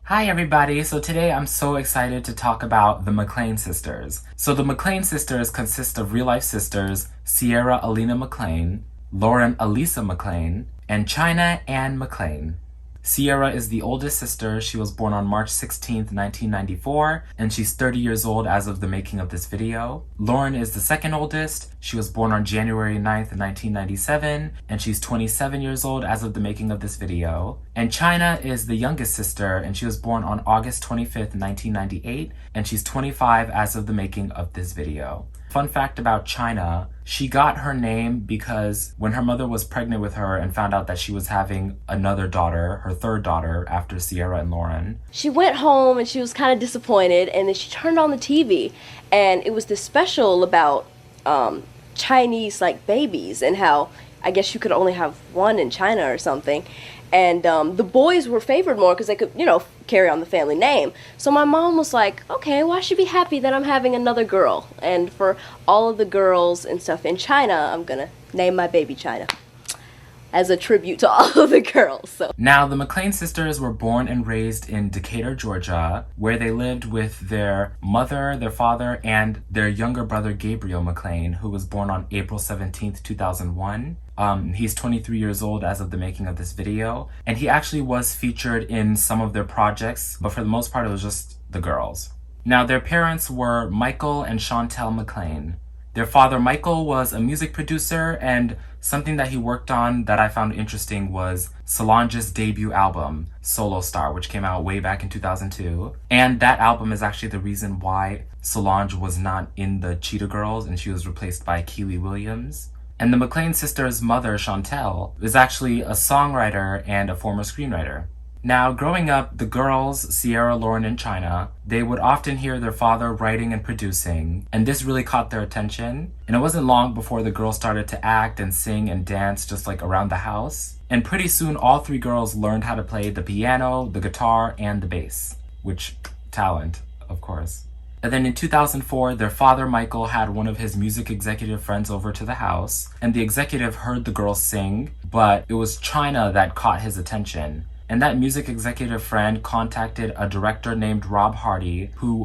Hi everybody, so today I'm so excited to talk about the McClain sisters. So the McClain sisters consist of real-life sisters Sierra Alina McClain, Lauren Elisa McClain, and China Ann McClain. Sierra is the oldest sister. She was born on March 16th, 1994, and she's 30 years old as of the making of this video. Lauren is the second oldest. She was born on January 9th, 1997, and she's 27 years old as of the making of this video. And China is the youngest sister, and she was born on August 25th, 1998, and she's 25 as of the making of this video. Fun fact about China, she got her name because when her mother was pregnant with her and found out that she was having another daughter, her third daughter after Sierra and Lauren. She went home and she was kind of disappointed, and then she turned on the TV and it was this special about Chinese babies and how I guess you could only have one in China or something. And the boys were favored more because they could, carry on the family name. So my mom was like, okay, well, I should be happy that I'm having another girl. And for all of the girls and stuff in China, I'm going to name my baby China as a tribute to all of the girls. So now, the McClain sisters were born and raised in Decatur, Georgia, where they lived with their mother, their father, and their younger brother, Gabriel McClain, who was born on April 17th, 2001. He's 23 years old as of the making of this video, and he actually was featured in some of their projects, but for the most part, it was just the girls. Now, their parents were Michael and Chantel McClain. Their father, Michael, was a music producer, and something that he worked on that I found interesting was Solange's debut album, Solo Star, which came out way back in 2002. And that album is actually the reason why Solange was not in the Cheetah Girls and she was replaced by Keely Williams. And the McClain sisters' mother, Chantel, is actually a songwriter and a former screenwriter. Now, growing up, the girls, Sierra, Lauren, and China, they would often hear their father writing and producing, and this really caught their attention. And it wasn't long before the girls started to act and sing and dance just around the house. And pretty soon, all three girls learned how to play the piano, the guitar, and the bass. Which, talent, of course. And then in 2004, their father, Michael, had one of his music executive friends over to the house, and the executive heard the girls sing, but it was China that caught his attention. And that music executive friend contacted a director named Rob Hardy, who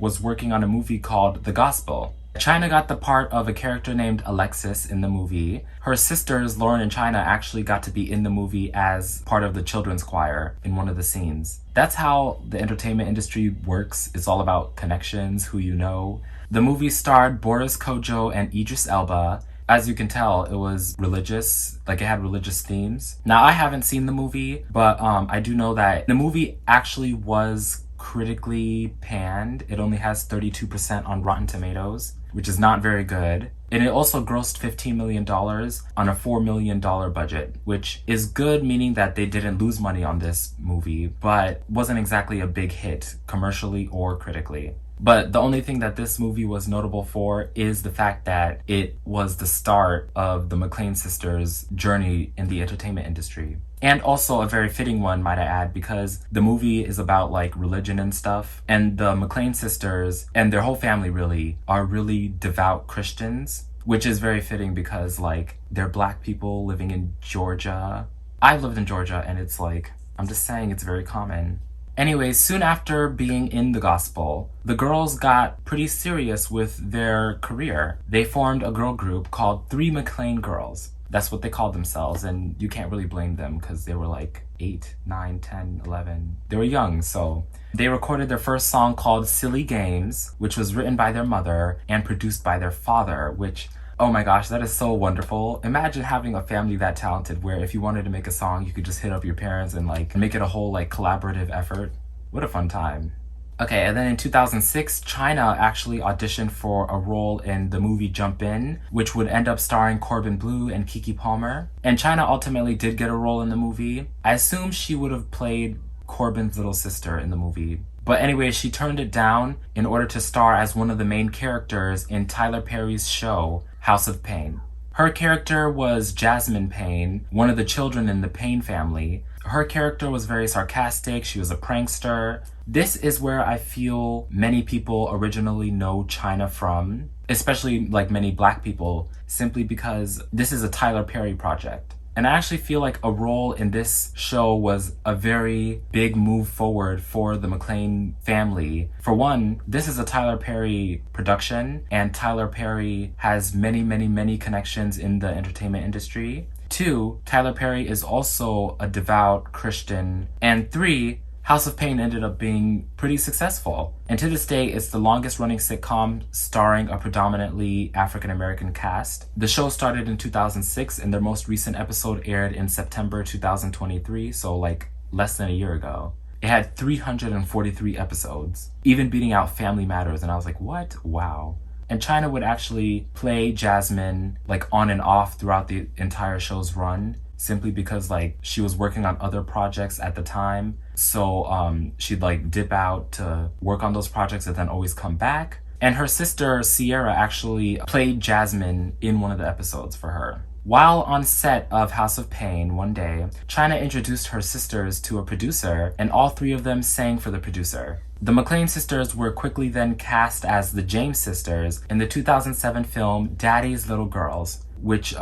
was working on a movie called The Gospel. China got the part of a character named Alexis in the movie. Her sisters, Lauren and China, actually got to be in the movie as part of the children's choir in one of the scenes. That's how the entertainment industry works. It's all about connections, who you know. The movie starred Boris Kodjoe and Idris Elba. As you can tell, it was religious, it had religious themes. Now, I haven't seen the movie, but I do know that the movie actually was critically panned. It only has 32% on Rotten Tomatoes, which is not very good. And it also grossed $15 million on a $4 million budget, which is good, meaning that they didn't lose money on this movie, but wasn't exactly a big hit commercially or critically. But the only thing that this movie was notable for is the fact that it was the start of the McClain sisters' journey in the entertainment industry. And also a very fitting one, might I add, because the movie is about religion and stuff. And the McClain sisters and their whole family really are really devout Christians, which is very fitting because they're Black people living in Georgia. I've lived in Georgia and it's I'm just saying it's very common. Anyways, soon after being in the gospel, the girls got pretty serious with their career. They formed a girl group called Three McClain Girls. That's what they called themselves, and you can't really blame them because they were 8, 9, 10, 11. They were young, so they recorded their first song called Silly Games, which was written by their mother and produced by their father, which, oh my gosh, that is so wonderful. Imagine having a family that talented where if you wanted to make a song, you could just hit up your parents and make it a whole collaborative effort. What a fun time. Okay, and then in 2006, China actually auditioned for a role in the movie Jump In, which would end up starring Corbin Bleu and Keke Palmer. And China ultimately did get a role in the movie. I assume she would have played Corbin's little sister in the movie. But anyway, she turned it down in order to star as one of the main characters in Tyler Perry's show, House of Pain. Her character was Jasmine Payne, one of the children in the Payne family. Her character was very sarcastic. She was a prankster. This is where I feel many people originally know China from, especially many Black people, simply because this is a Tyler Perry project. And I actually feel like a role in this show was a very big move forward for the McClain family. For one, this is a Tyler Perry production, and Tyler Perry has many, many, many connections in the entertainment industry. Two, Tyler Perry is also a devout Christian. And three, House of Pain ended up being pretty successful. And to this day, it's the longest running sitcom starring a predominantly African American cast. The show started in 2006 and their most recent episode aired in September 2023, so like less than a year ago. It had 343 episodes, even beating out Family Matters, and I was like, what? Wow. And China would actually play Jasmine like on and off throughout the entire show's run, simply because like she was working on other projects at the time. So she'd like dip out to work on those projects and then always come back. And her sister Sierra actually played Jasmine in one of the episodes for her. While on set of House of Pain one day, China introduced her sisters to a producer, and all three of them sang for the producer. The McClain sisters were quickly then cast as the James sisters in the 2007 film Daddy's Little Girls, which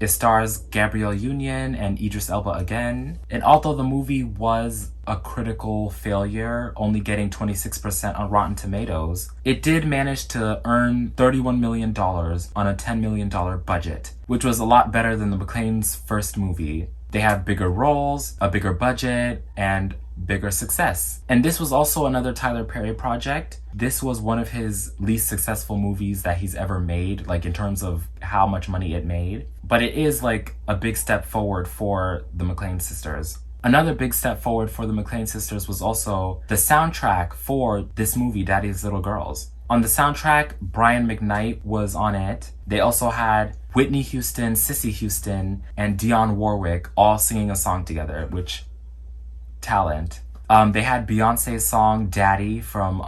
it stars Gabrielle Union and Idris Elba again. And although the movie was a critical failure, only getting 26% on Rotten Tomatoes, it did manage to earn $31 million on a $10 million budget, which was a lot better than the McClain's first movie. They have bigger roles, a bigger budget, and bigger success. And this was also another Tyler Perry project. This was one of his least successful movies that he's ever made, like in terms of how much money it made. But it is like a big step forward for the McClain sisters. Another big step forward for the McClain sisters was also the soundtrack for this movie, Daddy's Little Girls. On the soundtrack, Brian McKnight was on it. They also had Whitney Houston, Cissy Houston, and Dionne Warwick all singing a song together, which talent. They had Beyonce's song Daddy from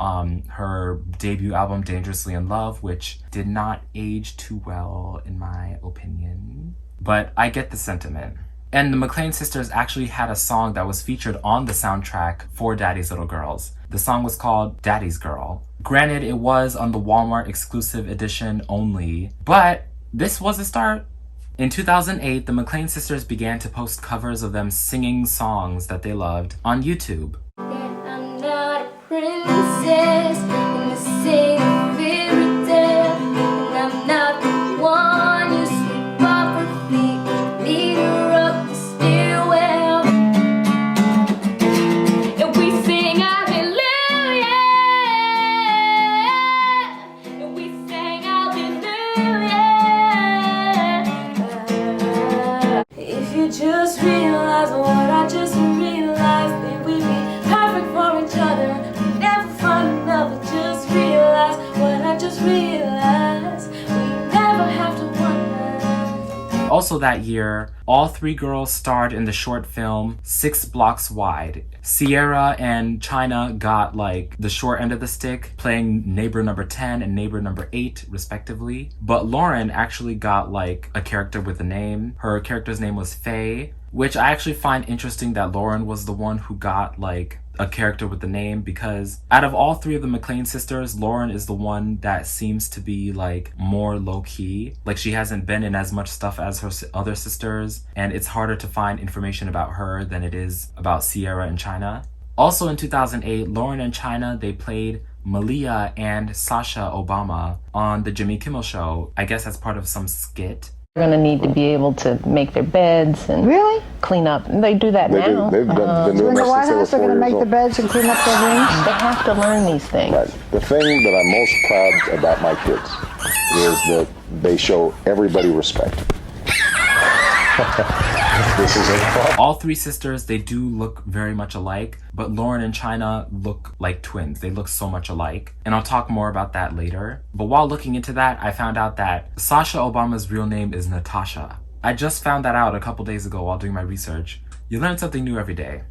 her debut album Dangerously in Love, which did not age too well in my opinion, but I get the sentiment. And the McClain sisters actually had a song that was featured on the soundtrack for Daddy's Little Girls. The song was called Daddy's Girl. Granted, it was on the Walmart exclusive edition only, but this was a start. In 2008, the McClain sisters began to post covers of them singing songs that they loved on YouTube. I'm not a princess in the same fairy tale, and I'm not the one you sweep off her feet, lead her up the stairwell, and we sing hallelujah, and we sang hallelujah. If you just realize what I just realized, then we'd be perfect for each other. We'd never find another. Just realize what I just realized. We never have to wonder. Also that year, all three girls starred in the short film 6 Blocks Wide. Sierra and China got like the short end of the stick, playing neighbor number 10 and neighbor number 8 respectively. But Lauren actually got like a character with a name. Her character's name was Faye, which I actually find interesting that Lauren was the one who got like a character with the name, because out of all three of the McClain sisters, Lauren is the one that seems to be like more low-key. Like she hasn't been in as much stuff as her other sisters, and it's harder to find information about her than it is about Sierra and China. Also in 2008, Lauren and China, they played Malia and Sasha Obama on the Jimmy Kimmel Show, I guess as part of some skit. They're going to need to be able to make their beds and clean up. And they do that now. They've been doing In the that White since House, they they're were going to 4 make years the old. beds and clean up their rooms. They have to learn these things. Right. The thing that I'm most proud about my kids is that they show everybody respect. This is a fun. All three sisters, they do look very much alike, but Lauren and China look like twins. They look so much alike. And I'll talk more about that later. But while looking into that, I found out that Sasha Obama's real name is Natasha. I just found that out a couple days ago while doing my research. You learn something new every day.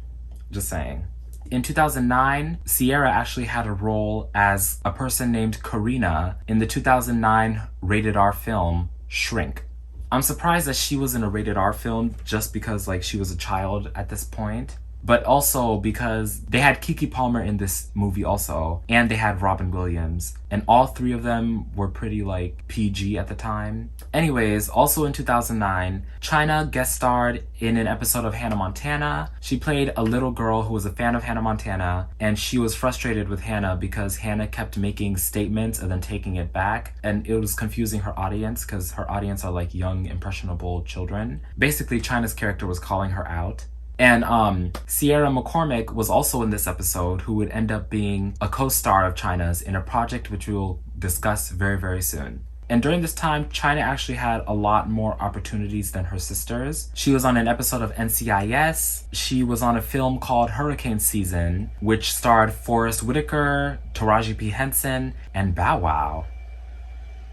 Just saying. In 2009, Sierra actually had a role as a person named Karina in the 2009 rated R film Shrink. I'm surprised that she was in a rated R film just because like she was a child at this point. but also because they had Keke Palmer in this movie also, and they had Robin Williams, and all three of them were pretty like PG at the time. Anyways, also in 2009, China guest starred in an episode of Hannah Montana. She played a little girl who was a fan of Hannah Montana, and she was frustrated with Hannah because Hannah kept making statements and then taking it back, and it was confusing her audience because her audience are like young, impressionable children. Basically, China's character was calling her out. And Sierra McCormick was also in this episode, who would end up being a co-star of China's in a project which we will discuss very, very soon. And during this time, China actually had a lot more opportunities than her sisters. She was on an episode of NCIS. She was on a film called Hurricane Season, which starred Forrest Whitaker, Taraji P. Henson, and Bow Wow.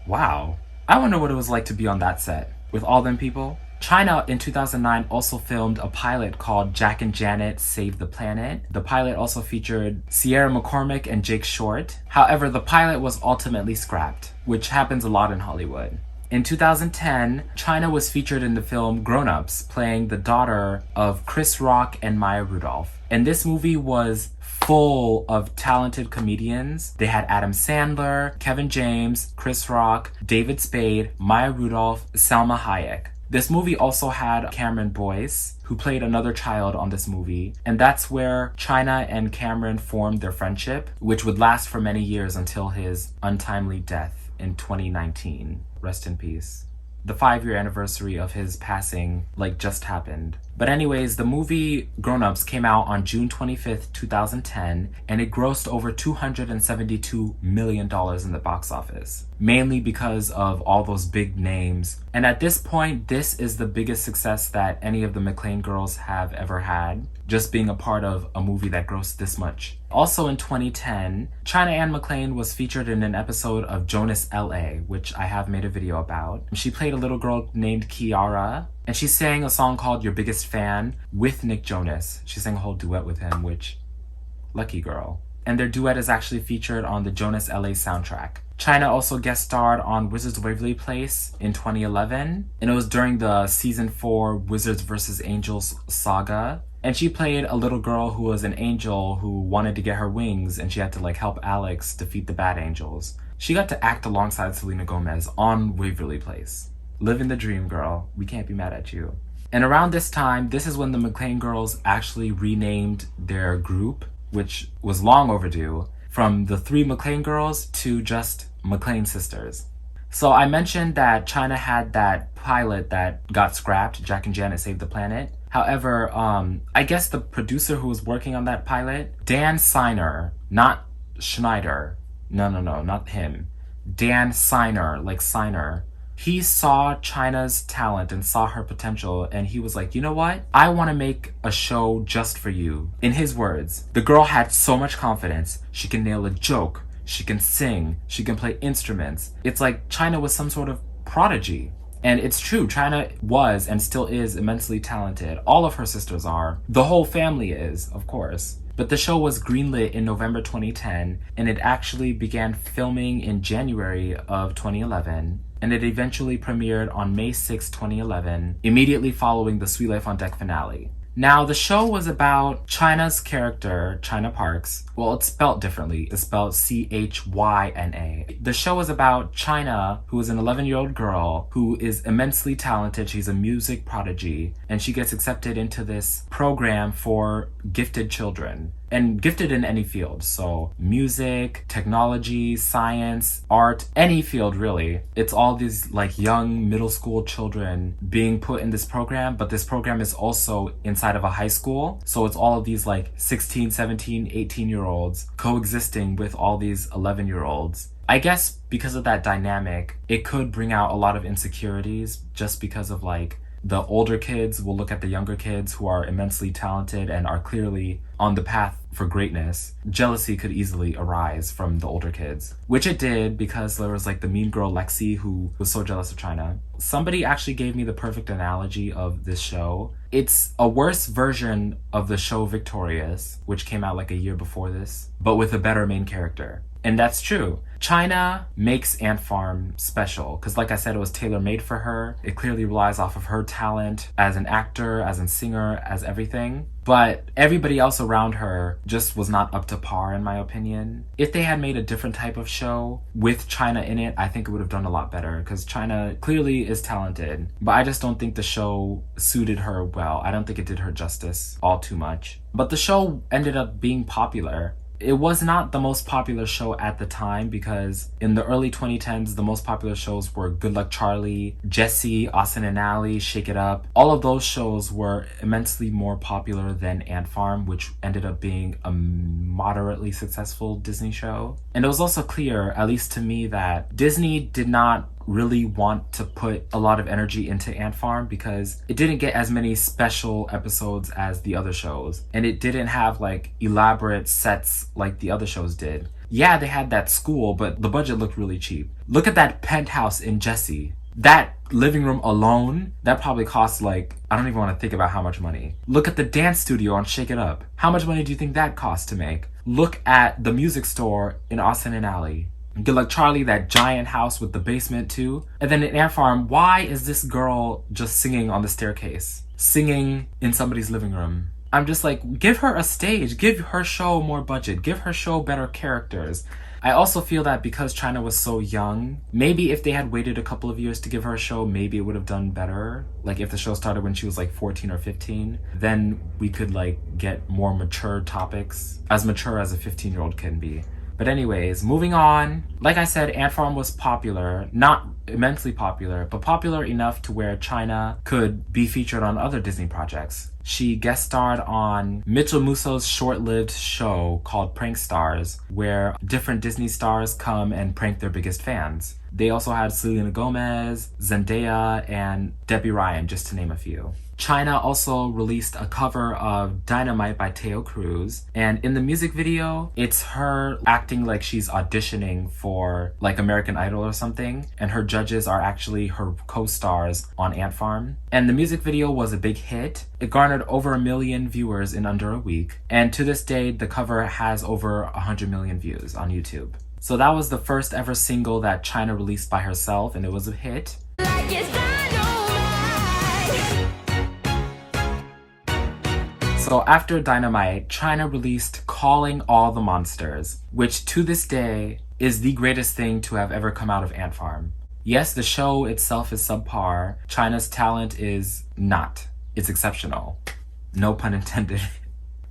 Wow. I wonder what it was like to be on that set with all them people. China in 2009 also filmed a pilot called Jack and Janet Save the Planet. The pilot also featured Sierra McCormick and Jake Short. However, the pilot was ultimately scrapped, which happens a lot in Hollywood. In 2010, China was featured in the film Grown Ups, playing the daughter of Chris Rock and Maya Rudolph. And this movie was full of talented comedians. They had Adam Sandler, Kevin James, Chris Rock, David Spade, Maya Rudolph, Salma Hayek. This movie also had Cameron Boyce, who played another child on this movie, and that's where China and Cameron formed their friendship, which would last for many years until his untimely death in 2019. Rest in peace. The 5-year anniversary of his passing just happened. But anyways, the movie Grown Ups came out on June 25th, 2010, and it grossed over $272 million in the box office, mainly because of all those big names. And at this point, this is the biggest success that any of the McClain girls have ever had, just being a part of a movie that grossed this much. Also in 2010, China Anne McClain was featured in an episode of Jonas LA, which I have made a video about. She played a little girl named Kiara, and she sang a song called Your Biggest Fan with Nick Jonas. She sang a whole duet with him, which, lucky girl. And their duet is actually featured on the Jonas LA soundtrack. China also guest starred on Wizards of Waverly Place in 2011, and it was during the season 4 Wizards vs. Angels saga. And she played a little girl who was an angel who wanted to get her wings, and she had to help Alex defeat the bad angels. She got to act alongside Selena Gomez on Waverly Place. Living the dream, girl. We can't be mad at you. And around this time, this is when the McClain girls actually renamed their group, which was long overdue, from the 3 McClain girls to just McClain sisters. So I mentioned that China had that pilot that got scrapped, Jack and Janet Save the Planet. However, I guess the producer who was working on that pilot, Dan Siner, not Schneider. No, not him. Dan Siner, like Siner. He saw China's talent and saw her potential, and he was like, you know what? I want to make a show just for you. In his words, the girl had so much confidence. She can nail a joke. She can sing. She can play instruments. It's like China was some sort of prodigy. And it's true, China was and still is immensely talented. All of her sisters are. The whole family is, of course. But the show was greenlit in November 2010, and it actually began filming in January of 2011. And it eventually premiered on May 6, 2011, immediately following the Sweet Life on Deck finale. Now, the show was about China's character, China Parks. Well, it's spelled differently. It's spelled Chyna. The show is about China, who is an 11-year-old girl who is immensely talented. She's a music prodigy, and she gets accepted into this program for gifted children. And gifted in any field, so music, technology, science, art, any field really. It's all these young middle school children being put in this program, but this program is also inside of a high school. So it's all of these 16, 17, 18-year-olds coexisting with all these 11-year-olds. I guess because of that dynamic, it could bring out a lot of insecurities just because of the older kids will look at the younger kids who are immensely talented and are clearly on the path for greatness. Jealousy could easily arise from the older kids, which it did because there was the mean girl Lexi who was so jealous of China. Somebody actually gave me the perfect analogy of this show. It's a worse version of the show Victorious, which came out a year before this, but with a better main character. And that's true. China makes Ant Farm special because, like I said, it was tailor-made for her. It clearly relies off of her talent as an actor, as a singer, as everything. But everybody else around her just was not up to par, in my opinion. If they had made a different type of show with China in it, I think it would have done a lot better because China clearly is talented. But I just don't think the show suited her well. I don't think it did her justice all too much. But the show ended up being popular. It was not the most popular show at the time because in the early 2010s, the most popular shows were Good Luck Charlie, Jessie, Austin and Ally, Shake It Up. All of those shows were immensely more popular than Ant Farm, which ended up being a moderately successful Disney show. And it was also clear, at least to me, that Disney did not really want to put a lot of energy into Ant Farm because it didn't get as many special episodes as the other shows, and it didn't have like elaborate sets like the other shows did. Yeah, they had that school, but the budget looked really cheap. Look at that penthouse in Jessie. That living room alone, that probably cost like, I don't even want to think about how much money. Look at the dance studio on Shake It Up. How much money do you think that cost to make? Look at the music store in Austin and Ally. Good Luck Charlie, that giant house with the basement too. And then in Ant Farm, why is this girl just singing on the staircase? Singing in somebody's living room. I'm just like, give her a stage. Give her show more budget. Give her show better characters. I also feel that because China was so young, maybe if they had waited a couple of years to give her a show, maybe it would have done better. Like if the show started when she was like 14 or 15, then we could like get more mature topics. As mature as a 15-year-old can be. But anyways, moving on. Like I said, Ant Farm was popular, not immensely popular, but popular enough to where China could be featured on other Disney projects. She guest starred on Mitchell Musso's short-lived show called Prank Stars, where different Disney stars come and prank their biggest fans. They also had Selena Gomez, Zendaya, and Debbie Ryan, just to name a few. China also released a cover of Dynamite by Teo Cruz, and in the music video, it's her acting like she's auditioning for like American Idol or something, and her judges are actually her co-stars on Ant Farm. And the music video was a big hit. It garnered over 1 million viewers in under a week, and to this day, the cover has over 100 million views on YouTube. So that was the first ever single that China released by herself, and it was a hit. So after Dynamite, China released Calling All the Monsters, which to this day is the greatest thing to have ever come out of Ant Farm. Yes, the show itself is subpar. China's talent is not. It's exceptional. No pun intended.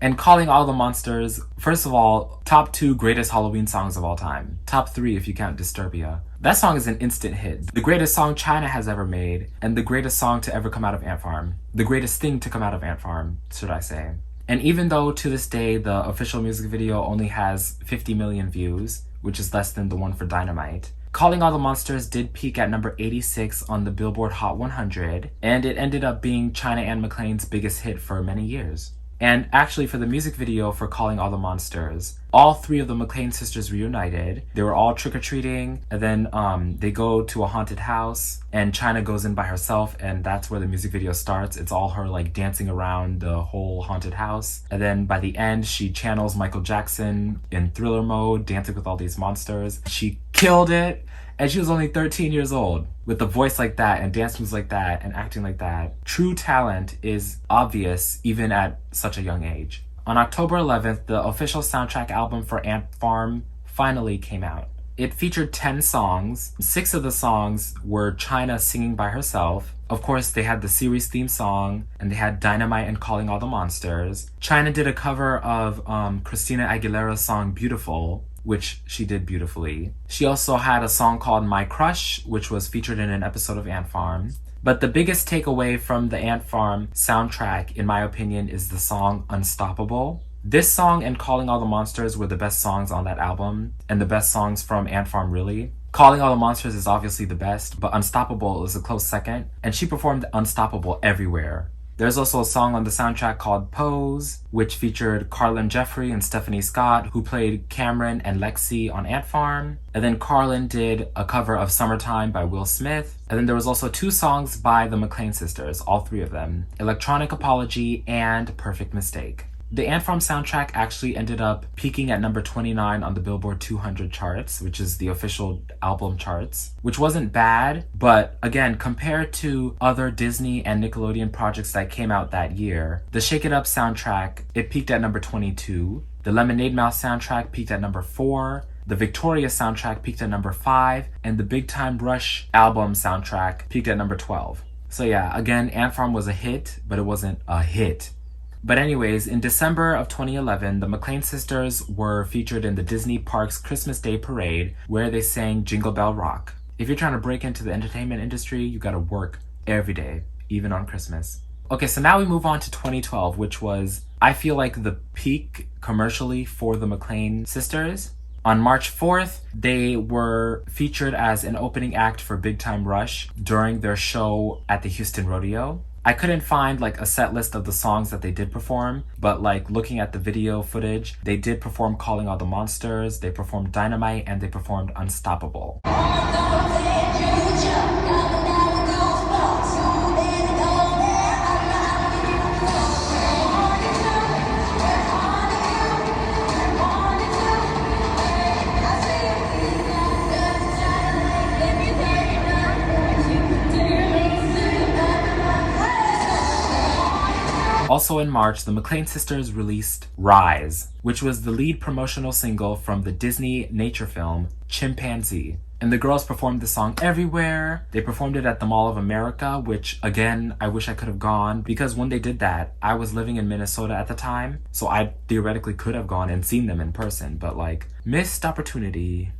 And Calling All the Monsters, first of all, top 2 greatest Halloween songs of all time. Top 3 if you count Disturbia. That song is an instant hit. The greatest song China has ever made, and the greatest song to ever come out of Ant Farm. The greatest thing to come out of Ant Farm, should I say. And even though to this day the official music video only has 50 million views, which is less than the one for Dynamite, Calling All the Monsters did peak at number 86 on the Billboard Hot 100, and it ended up being China and McClain's biggest hit for many years. And actually, for the music video for Calling All the Monsters, all 3 of the McClain sisters reunited. They were all trick-or-treating, and then they go to a haunted house, and China goes in by herself, and that's where the music video starts. It's all her like dancing around the whole haunted house. And then by the end, she channels Michael Jackson in Thriller mode, dancing with all these monsters. She killed it! And she was only 13 years old, with a voice like that and dance moves like that and acting like that. True talent is obvious even at such a young age. On October 11th, the official soundtrack album for Ant Farm finally came out. It featured 10 songs. 6 of the songs were China singing by herself. Of course, they had the series theme song, and they had Dynamite and Calling All the Monsters. China did a cover of Christina Aguilera's song Beautiful, which she did beautifully. She also had a song called My Crush, which was featured in an episode of Ant Farm. But the biggest takeaway from the Ant Farm soundtrack, in my opinion, is the song Unstoppable. This song and Calling All the Monsters were the best songs on that album, and the best songs from Ant Farm, really. Calling All the Monsters is obviously the best, but Unstoppable is a close second, and she performed Unstoppable everywhere. There's also a song on the soundtrack called Pose, which featured Carlin Jeffrey and Stephanie Scott, who played Cameron and Lexi on Ant Farm. And then Carlin did a cover of Summertime by Will Smith. And then there was also 2 songs by the McClain sisters, all 3 of them, Electronic Apology and Perfect Mistake. The Ant Farm soundtrack actually ended up peaking at number 29 on the Billboard 200 charts, which is the official album charts, which wasn't bad, but again, compared to other Disney and Nickelodeon projects that came out that year, the Shake It Up soundtrack, it peaked at number 22, the Lemonade Mouth soundtrack peaked at number 4, the Victoria soundtrack peaked at number 5, and the Big Time Rush album soundtrack peaked at number 12. So yeah, again, Ant Farm was a hit, but it wasn't a hit. But anyways, in December of 2011, the McClain sisters were featured in the Disney Parks Christmas Day Parade, where they sang Jingle Bell Rock. If you're trying to break into the entertainment industry, you gotta work every day, even on Christmas. Okay, so now we move on to 2012, which was, I feel like, the peak commercially for the McClain sisters. On March 4th, they were featured as an opening act for Big Time Rush during their show at the Houston Rodeo. I couldn't find like a set list of the songs that they did perform, but like looking at the video footage, they did perform Calling All the Monsters, they performed Dynamite, and they performed Unstoppable. Also in March, the McClain sisters released Rise, which was the lead promotional single from the Disney nature film Chimpanzee. And the girls performed the song everywhere. They performed it at the Mall of America, which again, I wish I could have gone, because when they did that, I was living in Minnesota at the time, so I theoretically could have gone and seen them in person, but like, missed opportunity.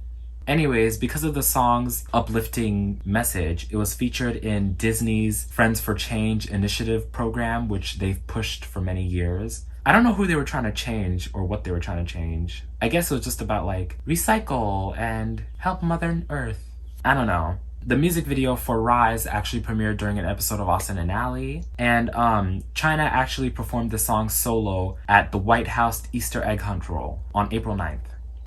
Anyways, because of the song's uplifting message, it was featured in Disney's Friends for Change initiative program, which they've pushed for many years. I don't know who they were trying to change or what they were trying to change. I guess it was just about like recycle and help Mother Earth. I don't know. The music video for Rise actually premiered during an episode of Austin and Ally, and China actually performed the song solo at the White House Easter egg hunt roll on April 9th.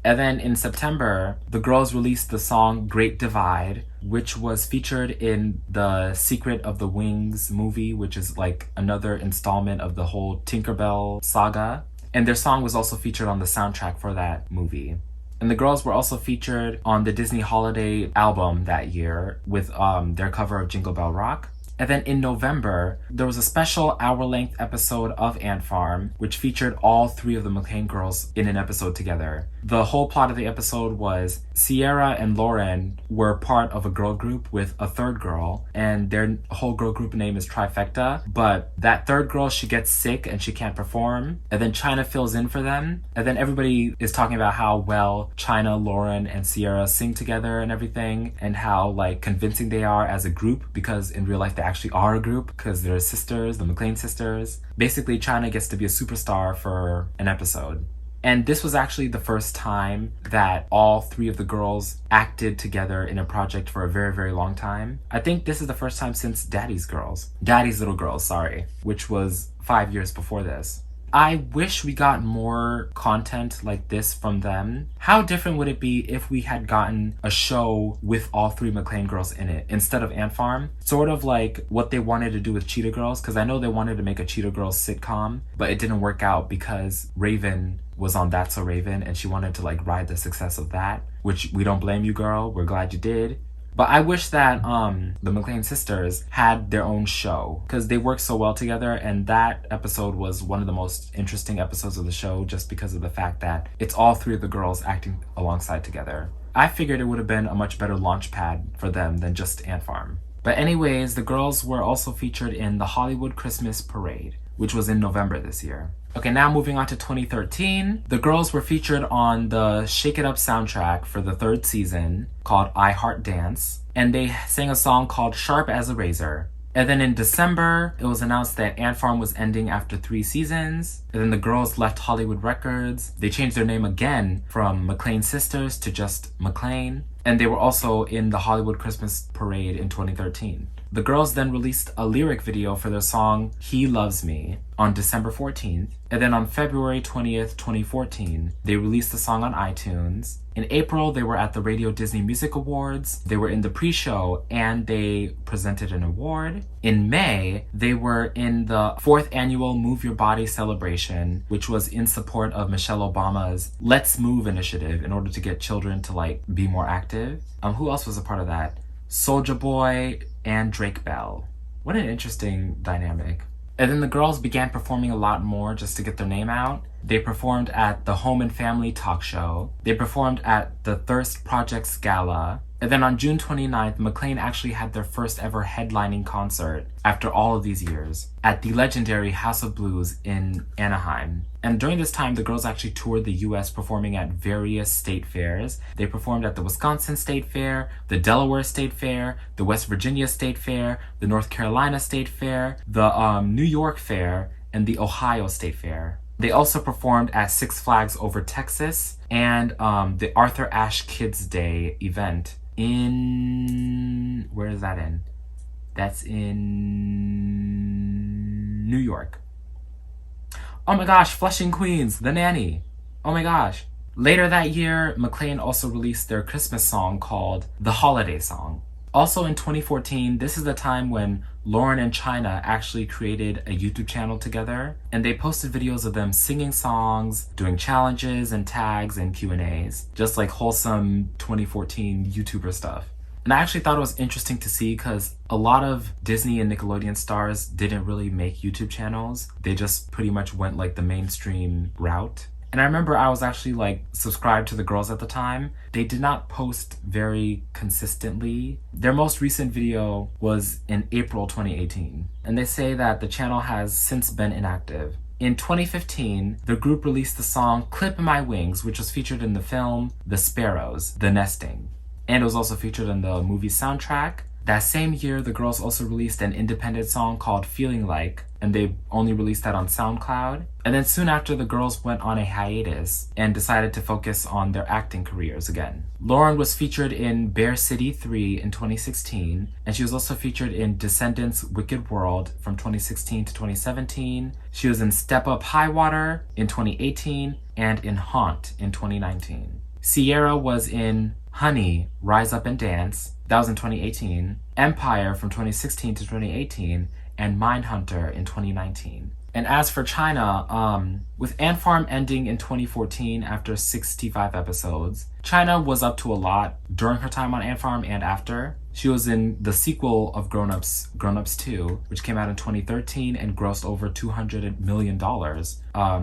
And then in September, the girls released the song Great Divide, which was featured in the Secret of the Wings movie, which is like another installment of the whole Tinkerbell saga. And their song was also featured on the soundtrack for that movie. And the girls were also featured on the Disney Holiday album that year with their cover of Jingle Bell Rock. And then in November, there was a special hour-length episode of Ant Farm, which featured all three of the McClain girls in an episode together. The whole plot of the episode was Sierra and Lauren were part of a girl group with a third girl, and their whole girl group name is Trifecta, but that third girl, she gets sick and she can't perform, and then China fills in for them, and then everybody is talking about how well China, Lauren, and Sierra sing together and everything, and how like convincing they are as a group, because in real life they actually are a group because they're sisters, the McClain sisters. Basically, China gets to be a superstar for an episode. And this was actually the first time that all three of the girls acted together in a project for a very, very long time. I think this is the first time since Daddy's Little Girls, which was 5 years before this. I wish we got more content like this from them. How different would it be if we had gotten a show with all three McClain girls in it instead of Ant Farm? Sort of like what they wanted to do with Cheetah Girls, because I know they wanted to make a Cheetah Girls sitcom, but it didn't work out because Raven was on That's So Raven and she wanted to like ride the success of that, which we don't blame you, girl. We're glad you did. But I wish that the McClain sisters had their own show because they work so well together, and that episode was one of the most interesting episodes of the show just because of the fact that it's all three of the girls acting alongside together. I figured it would have been a much better launch pad for them than just Ant Farm. But anyways, the girls were also featured in the Hollywood Christmas Parade, which was in November this year. Okay, now moving on to 2013. The girls were featured on the Shake It Up soundtrack for the third season called I Heart Dance, and they sang a song called Sharp as a Razor. And then in December, it was announced that Ant Farm was ending after 3 seasons. And then the girls left Hollywood Records. They changed their name again from McClain Sisters to just McClain. And they were also in the Hollywood Christmas Parade in 2013. The girls then released a lyric video for their song He Loves Me on December 14th, and then on February 20th, 2014, they released the song on iTunes. In April, they were at the Radio Disney Music Awards. They were in the pre-show and they presented an award. In May, they were in the 4th annual Move Your Body celebration, which was in support of Michelle Obama's Let's Move initiative in order to get children to be more active. Who else was a part of that? Soulja Boy and Drake Bell. What an interesting dynamic. And then the girls began performing a lot more just to get their name out. They performed at the Home and Family Talk Show. They performed at the Thirst Project's Gala. And then on June 29th, McClain actually had their first ever headlining concert after all of these years at the legendary House of Blues in Anaheim. And during this time, the girls actually toured the US performing at various state fairs. They performed at the Wisconsin State Fair, the Delaware State Fair, the West Virginia State Fair, the North Carolina State Fair, the New York Fair, and the Ohio State Fair. They also performed at Six Flags Over Texas and the Arthur Ashe Kids Day event in... where is that in? That's in New York. Oh my gosh, Flushing, Queens, The Nanny. Oh my gosh. Later that year, McClain also released their Christmas song called The Holiday Song. Also in 2014, this is the time when Lauren and China actually created a YouTube channel together, and they posted videos of them singing songs, doing challenges and tags and Q&As, just like wholesome 2014 YouTuber stuff. And I actually thought it was interesting to see because a lot of Disney and Nickelodeon stars didn't really make YouTube channels. They just pretty much went the mainstream route. And I remember I was actually subscribed to the girls at the time. They did not post very consistently. Their most recent video was in April 2018. And they say that the channel has since been inactive. In 2015, the group released the song Clip My Wings, which was featured in the film The Sparrows, The Nesting. And it was also featured in the movie soundtrack. That same year, the girls also released an independent song called Feeling Like, and they only released that on SoundCloud. And then soon after, the girls went on a hiatus and decided to focus on their acting careers again. Lauren was featured in Bear City 3 in 2016, and she was also featured in Descendants Wicked World from 2016 to 2017. She was in Step Up High Water in 2018 and in Haunt in 2019. Sierra was in Honey, Rise Up and Dance, that was in 2018, Empire from 2016 to 2018, and Mindhunter in 2019. And as for China, with Ant Farm ending in 2014 after 65 episodes, China was up to a lot during her time on Ant Farm and after. She was in the sequel of Grown Ups 2, which came out in 2013 and grossed over $200 million.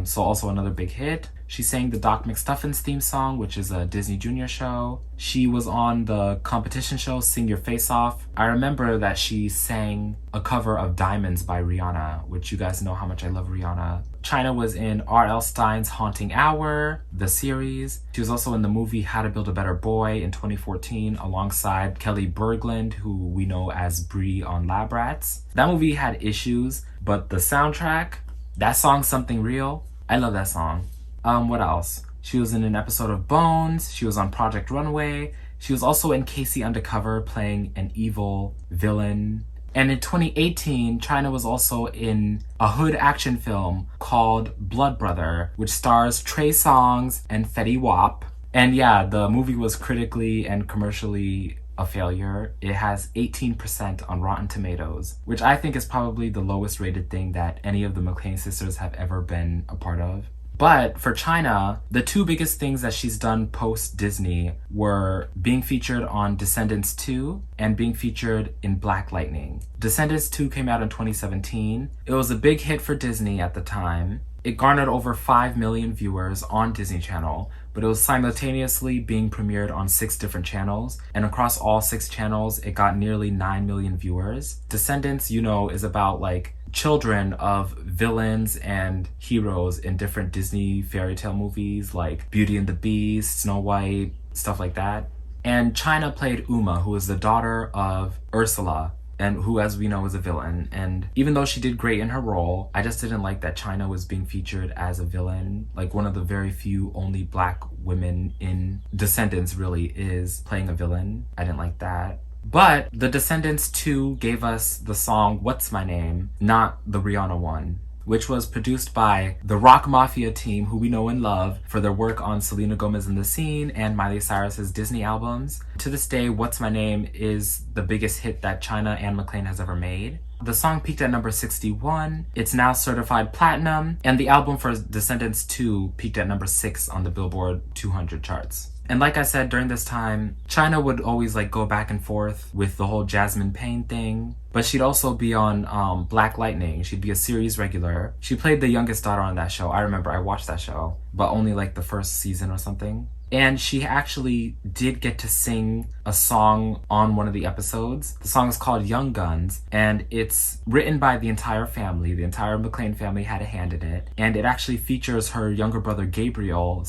So also another big hit. She sang the Doc McStuffins theme song, which is a Disney Junior show. She was on the competition show Sing Your Face Off. I remember that she sang a cover of Diamonds by Rihanna, which you guys know how much I love Rihanna. China was in R.L. Stein's Haunting Hour, the series. She was also in the movie How to Build a Better Boy in 2014 alongside Kelly Berglund, who we know as Bree on Lab Rats. That movie had issues, but the soundtrack, that song Something Real, I love that song. What else? She was in an episode of Bones. She was on Project Runway. She was also in Casey Undercover playing an evil villain. And in 2018, China was also in a hood action film called Blood Brother, which stars Trey Songz and Fetty Wap. And yeah, the movie was critically and commercially a failure. It has 18% on Rotten Tomatoes, which I think is probably the lowest rated thing that any of the McClain sisters have ever been a part of. But for China, the two biggest things that she's done post-Disney were being featured on Descendants 2 and being featured in Black Lightning. Descendants 2 came out in 2017. It was a big hit for Disney at the time. It garnered over 5 million viewers on Disney Channel, but it was simultaneously being premiered on 6 different channels, and across all 6 channels, it got nearly 9 million viewers. Descendants, is about children of villains and heroes in different Disney fairy tale movies like Beauty and the Beast, Snow White, stuff like that. And China played Uma, who is the daughter of Ursula, and who, as we know, is a villain. And even though she did great in her role, I just didn't like that China was being featured as a villain. One of the very few only Black women in Descendants really is playing a villain. I didn't like that. But the Descendants 2 gave us the song What's My Name, not the Rihanna one, which was produced by the Rock Mafia team, who we know and love for their work on Selena Gomez and the Scene and Miley Cyrus's Disney albums. To this day, What's My Name is the biggest hit that China and McClain has ever made. The song peaked at number 61. It's now certified platinum, and the album for Descendants 2 peaked at number 6 on the Billboard 200 charts. And like I said, during this time, China would always like go back and forth with the whole Jasmine Payne thing. But she'd also be on Black Lightning. She'd be a series regular. She played the youngest daughter on that show. I remember I watched that show, but only like the first season or something. And she actually did get to sing a song on one of the episodes. The song is called Young Guns, and it's written by the entire family. The entire McClain family had a hand in it. And it actually features her younger brother Gabriel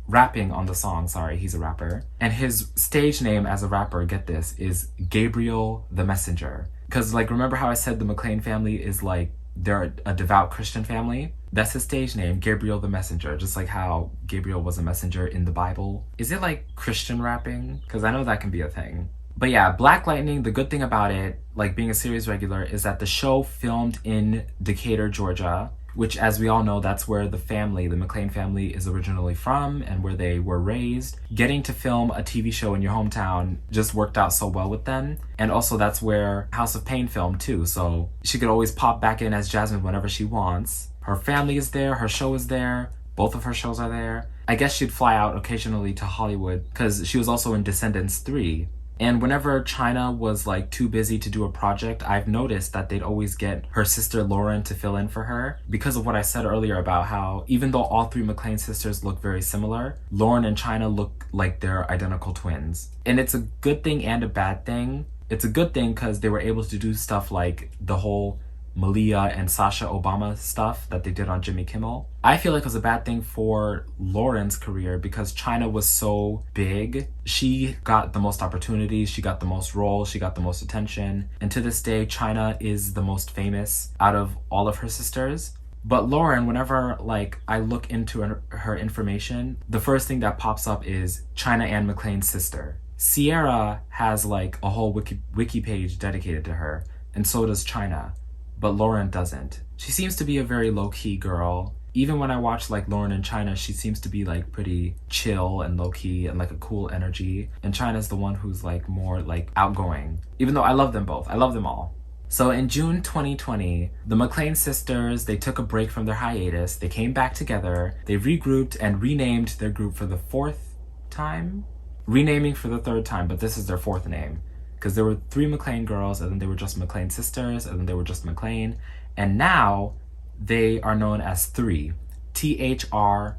rapping on the song. Sorry, he's a rapper. And his stage name as a rapper, get this, is Gabriel the Messenger. Because like, remember how I said the McClain family is like, they're a devout Christian family? That's his stage name, Gabriel the Messenger, just like how Gabriel was a messenger in the Bible. Is it like Christian rapping? Because I know that can be a thing. But yeah, Black Lightning, the good thing about it, like being a series regular, is that the show filmed in Decatur, Georgia, which, as we all know, that's where the McClain family, is originally from and where they were raised. Getting to film a TV show in your hometown just worked out so well with them. And also that's where House of Pain filmed too, so she could always pop back in as Jasmine whenever she wants. Her family is there, her show is there, both of her shows are there. I guess she'd fly out occasionally to Hollywood because she was also in Descendants 3. And whenever China was like too busy to do a project, I've noticed that they'd always get her sister Lauren to fill in for her because of what I said earlier about how even though all three McClain sisters look very similar, Lauren and China look like they're identical twins. And it's a good thing and a bad thing. It's a good thing because they were able to do stuff like the whole Malia and Sasha Obama stuff that they did on Jimmy Kimmel. I feel like it was a bad thing for Lauren's career because China was so big. She got the most opportunities, she got the most roles, she got the most attention. And to this day, China is the most famous out of all of her sisters. But Lauren, whenever like I look into her information, the first thing that pops up is China Ann McClain's sister. Sierra has like a whole wiki page dedicated to her, and so does China. But Lauren doesn't. She seems to be a very low-key girl. Even when I watch like Lauren and China, she seems to be like pretty chill and low-key and like a cool energy. And China's the one who's like more like outgoing. Even though I love them both. I love them all. So in June 2020, the McClain sisters, they took a break from their hiatus. They came back together. They regrouped and renamed their group for the fourth time? Renaming for the third time, but this is their fourth name. Because there were three McClain girls, and then they were just McClain sisters, and then they were just McClain. And now they are known as Three. THRIII.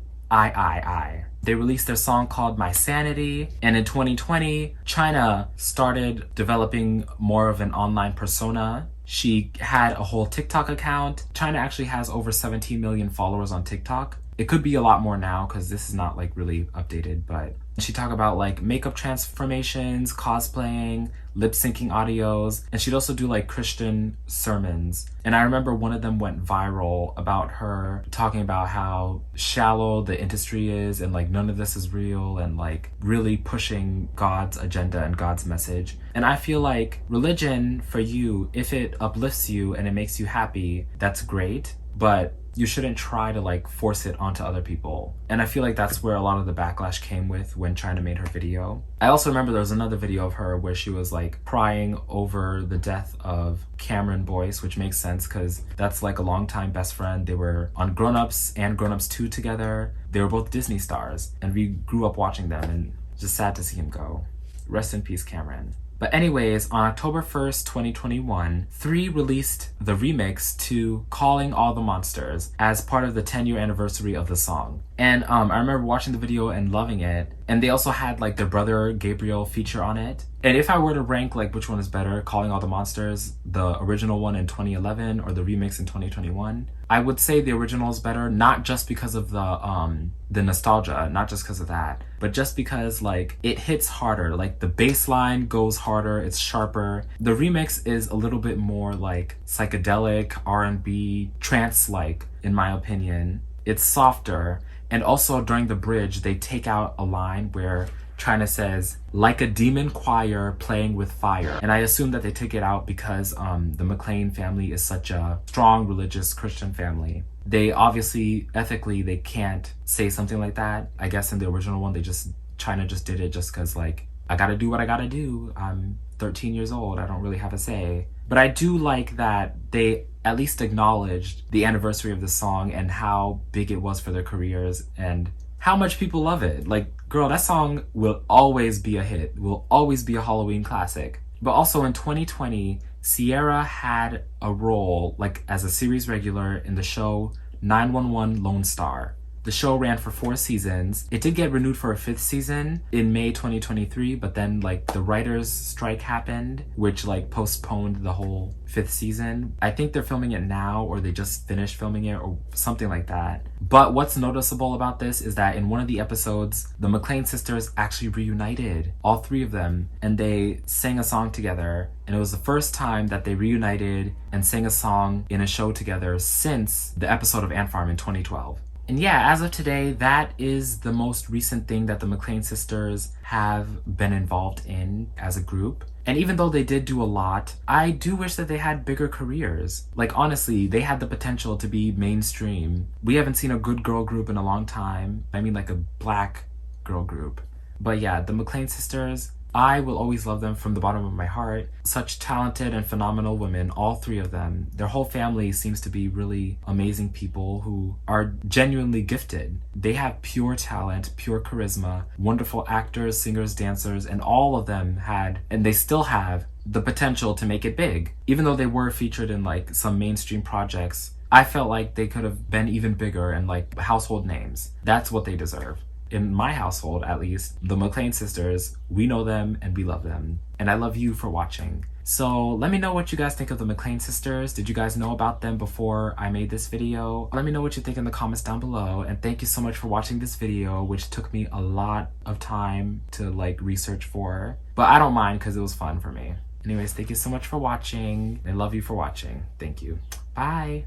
They released their song called My Sanity. And in 2020, China started developing more of an online persona. She had a whole TikTok account. China actually has over 17 million followers on TikTok. It could be a lot more now because this is not like really updated, but she talked about like makeup transformations, cosplaying, lip syncing audios, and she'd also do like Christian sermons. And I remember one of them went viral about her talking about how shallow the industry is and like none of this is real and like really pushing God's agenda and God's message. And I feel like religion for you, if it uplifts you and it makes you happy, that's great, but you shouldn't try to like force it onto other people. And I feel like that's where a lot of the backlash came with when China made her video. I also remember there was another video of her where she was like crying over the death of Cameron Boyce, which makes sense because that's like a longtime best friend. They were on Grown Ups and Grown Ups 2 together. They were both Disney stars and we grew up watching them, and just sad to see him go. Rest in peace, Cameron. But anyways, on October 1st, 2021, 3 released the remix to Calling All the Monsters as part of the 10-year anniversary of the song. And I remember watching the video and loving it. And they also had like their brother Gabriel feature on it. And if I were to rank like which one is better, Calling All the Monsters, the original one in 2011 or the remix in 2021, I would say the original is better, not just because of the nostalgia, not just because of that, but just because like it hits harder. Like the bass line goes harder, it's sharper. The remix is a little bit more like psychedelic, R&B, trance-like, in my opinion. It's softer. And also during the bridge, they take out a line where China says, like a demon choir playing with fire. And I assume that they took it out because the McClain family is such a strong religious Christian family. They obviously, ethically, they can't say something like that. I guess in the original one, China just did it just because, like, I gotta do what I gotta do. I'm 13 years old. I don't really have a say. But I do like that they at least acknowledged the anniversary of the song and how big it was for their careers and how much people love it. Like, girl, that song will always be a hit, will always be a Halloween classic. But also in 2020, Sierra had a role, like, as a series regular in the show 911 Lone Star. The show ran for 4 seasons. It did get renewed for a 5th season in May 2023, but then, like, the writers' strike happened, which, like, postponed the whole 5th season. I think they're filming it now, or they just finished filming it, or something like that. But what's noticeable about this is that in one of the episodes, the McClain sisters actually reunited, all 3 of them, and they sang a song together. And it was the first time that they reunited and sang a song in a show together since the episode of Ant Farm in 2012. And yeah, as of today, that is the most recent thing that the McClain sisters have been involved in as a group. And even though they did do a lot, I do wish that they had bigger careers. Like, honestly, they had the potential to be mainstream. We haven't seen a good girl group in a long time. I mean, like a black girl group. But yeah, the McClain sisters, I will always love them from the bottom of my heart. Such talented and phenomenal women, all 3 of them. Their whole family seems to be really amazing people who are genuinely gifted. They have pure talent, pure charisma, wonderful actors, singers, dancers, and all of them had, and they still have, the potential to make it big. Even though they were featured in, like, some mainstream projects, I felt like they could have been even bigger and, like, household names. That's what they deserve. In my household, at least, the McClain sisters, we know them and we love them. And I love you for watching. So let me know what you guys think of the McClain sisters. Did you guys know about them before I made this video? Let me know what you think in the comments down below. And thank you so much for watching this video, which took me a lot of time to, like, research for. But I don't mind because it was fun for me. Anyways, thank you so much for watching. I love you for watching. Thank you. Bye.